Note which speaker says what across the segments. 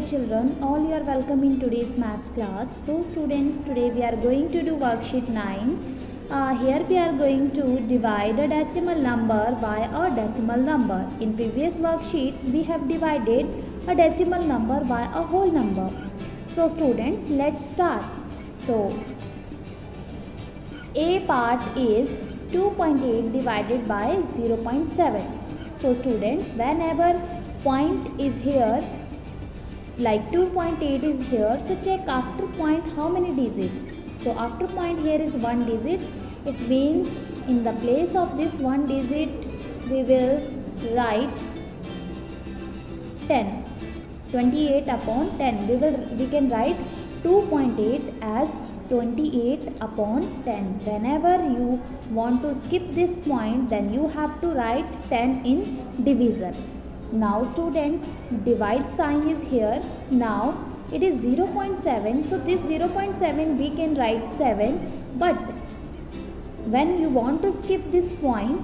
Speaker 1: dear children, all you are welcome in today's maths class. So students, today we are going to do worksheet 9. Here we are going to divide a decimal number by a decimal number. In previous worksheets, we have divided a decimal number by a whole number. So students, let's start. So A part is 2.8 divided by 0.7. So students, whenever point is here, like 2.8 is here, so check after point how many digits. So after point here is 1 digit. It means in the place of this 1 digit we will write 10. 28 upon 10. We can write 2.8 as 28 upon 10. Whenever you want to skip this point, then you have to write 10 in division. Now students, divide sign is here. Now it is 0.7. So this 0.7 we can write 7. But when you want to skip this point,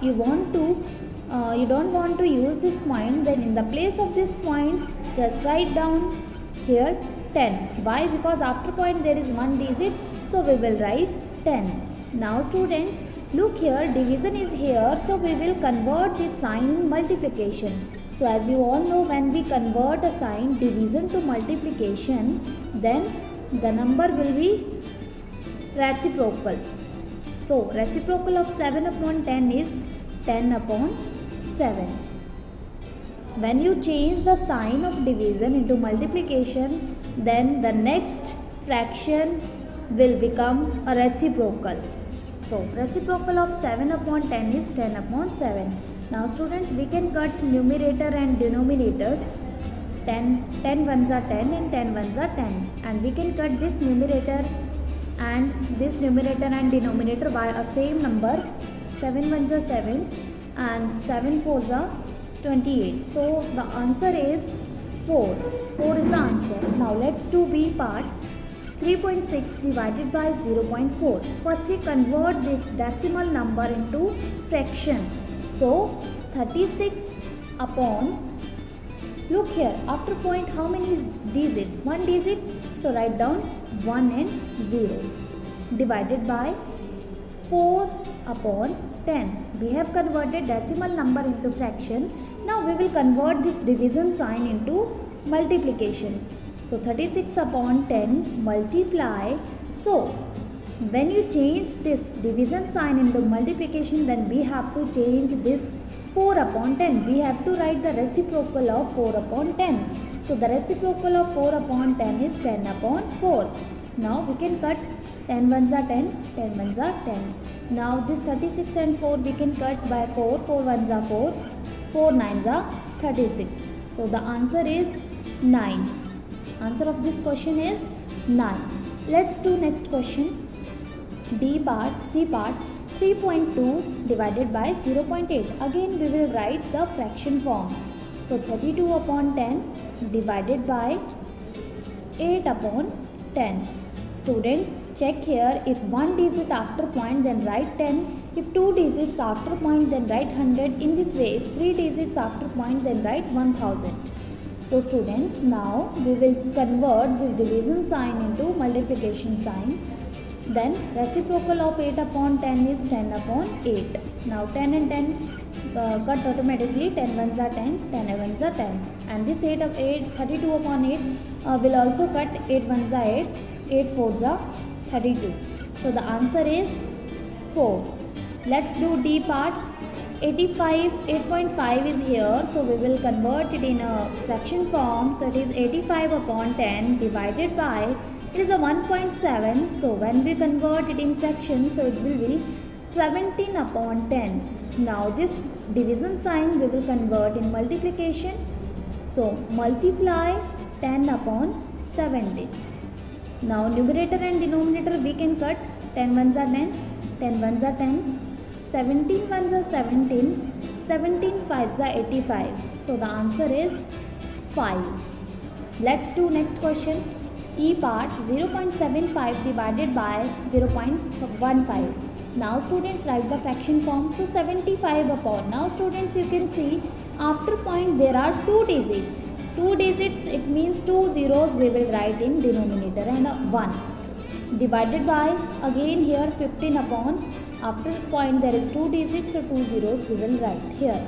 Speaker 1: you don't want to use this point, then in the place of this point, just write down here 10. Why? Because after point there is 1 digit, so we will write 10. Now students, look here, division is here, so we will convert this sign in multiplication. So as you all know, when we convert a sign division to multiplication, then the number will be reciprocal. So reciprocal of 7 upon 10 is 10 upon 7. When you change the sign of division into multiplication, then the next fraction will become a reciprocal. So reciprocal of 7 upon 10 is 10 upon 7. Now students, we can cut numerator and denominators. 10 ones are 10 and 10 ones are 10. And we can cut this numerator and this numerator and denominator by a same number. 7 ones are 7 and 7 fours are 28. So the answer is 4. 4 is the answer. Now let's do B part. 3.6 divided by 0.4. Firstly, convert this decimal number into fraction. So 36 upon, look here, after point how many digits? 1 digit. So write down 1 and 0 divided by 4 upon 10. We have converted decimal number into fraction. Now we will convert this division sign into multiplication. So 36 upon 10 multiply. So when you change this division sign into multiplication, then we have to change this 4 upon 10. We have to write the reciprocal of 4 upon 10. So the reciprocal of 4 upon 10 is 10 upon 4. Now we can cut 10 ones are 10, 10 ones are 10. Now this 36 and 4 we can cut by 4, 4 ones are 4, 4 nines are 36. So the answer is 9. Answer of this question is 9. Let's do next question. D part, C part, 3.2 divided by 0.8. Again we will write the fraction form. So 32 upon 10 divided by 8 upon 10. Students, check here, if 1 digit after point then write 10. If 2 digits after point then write 100. In this way, if 3 digits after point then write 1000. So students, now we will convert this division sign into multiplication sign. Then reciprocal of 8 upon 10 is 10 upon 8. Now 10 and 10 cut automatically. 10 ones are 10, 10 ones are 10. And this 32 upon 8 will also cut. 8 ones are 8, 8 fours are 32. So the answer is 4. Let's do D part. 8.5 is here, so we will convert it in a fraction form. So it is 85 upon 10 divided by, it is a 1.7. So when we convert it in fraction, so it will be 17 upon 10. Now this division sign we will convert in multiplication. So multiply 10 upon 17. Now numerator and denominator we can cut. 10 ones are 10, 10 ones are 10. 17 ones are 17, 17 fives are 85. So the answer is 5. Let's do next question. E part, 0.75 divided by 0.15. Now students, write the fraction form. So 75 upon. Now students, you can see after point there are two digits. Two digits, it means two zeros we will write in denominator and 1. Divided by, again here 15 upon. After point there is two digits, so two zeros we will write here.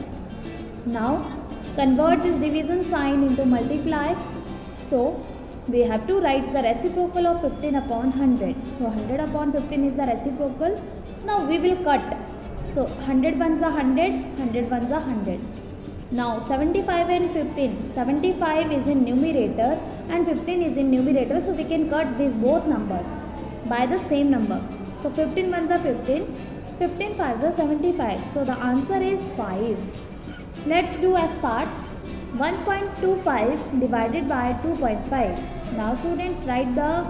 Speaker 1: Now convert this division sign into multiply. So we have to write the reciprocal of 15 upon 100. So 100 upon 15 is the reciprocal. Now we will cut. So 100 ones are 100, 100 ones are 100. Now 75 and 15. 75 is in numerator and 15 is in numerator. So we can cut these both numbers by the same number. So 15 ones are 15, 15 fives are 75. So the answer is 5. Let's do F part. 1.25 divided by 2.5. Now students, write the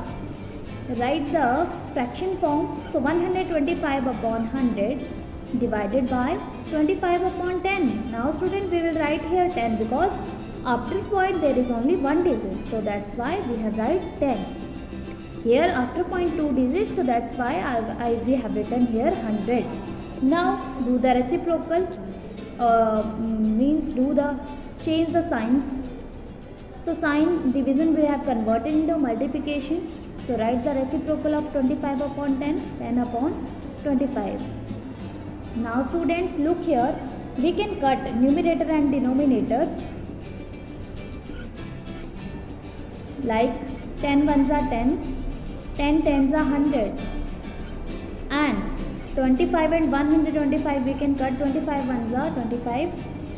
Speaker 1: fraction form. So 125 upon 100 divided by 25 upon 10. Now students, we will write here 10 because after point there is only one digit. So that's why we have write 10. Here after point 2 digits, so that's why we have written here 100. Now do the reciprocal, means change the signs. So sign division we have converted into multiplication. So write the reciprocal of 25 upon 10, 10 upon 25. Now students, look here, we can cut numerator and denominators, like 10 ones are 10, 10 tens are 100, and 25 and 125 we can cut. 25 ones are 25,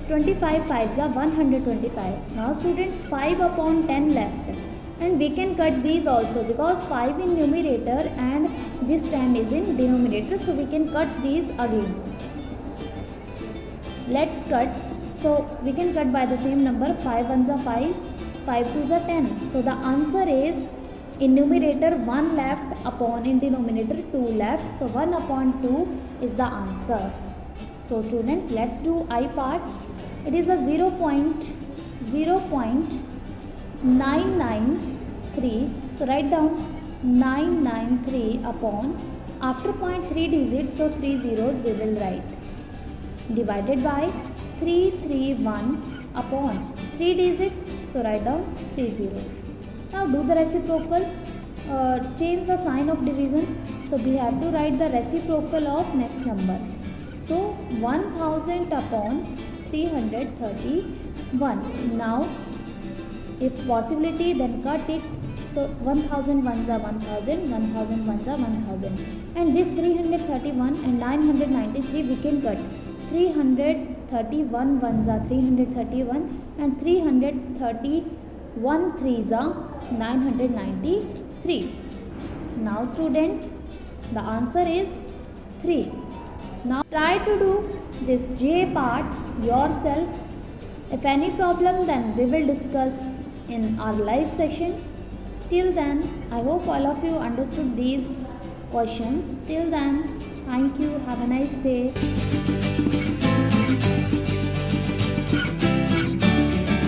Speaker 1: 25 fives are 125. Now students, 5 upon 10 left, and we can cut these also because 5 in numerator and this 10 is in denominator. So we can cut these again. Let's cut. So we can cut by the same number. 5 ones are 5, 5 twos are 10. So the answer is, in numerator 1 left upon in denominator 2 left. So 1 upon 2 is the answer. So students, let's do I part. It is a 0.993. So write down 993 upon, after point 3 digits, so 3 zeros we will write, divided by 331 upon 3 digits. So write down 3 zeros. Now do the reciprocal, change the sign of division. So we have to write the reciprocal of next number. So 1000 upon 331. Now if possibility, then cut it. So 1000 ones are 1000, 1000 ones are 1000. And this 331 and 993 we can cut. 331 ones are 331 and 331 threes are 993. Now students, the answer is 3. Now try to do this J part yourself. If any problem, then we will discuss in our live session. Till then, I hope all of you understood these questions. Till then, thank you. Have a nice day.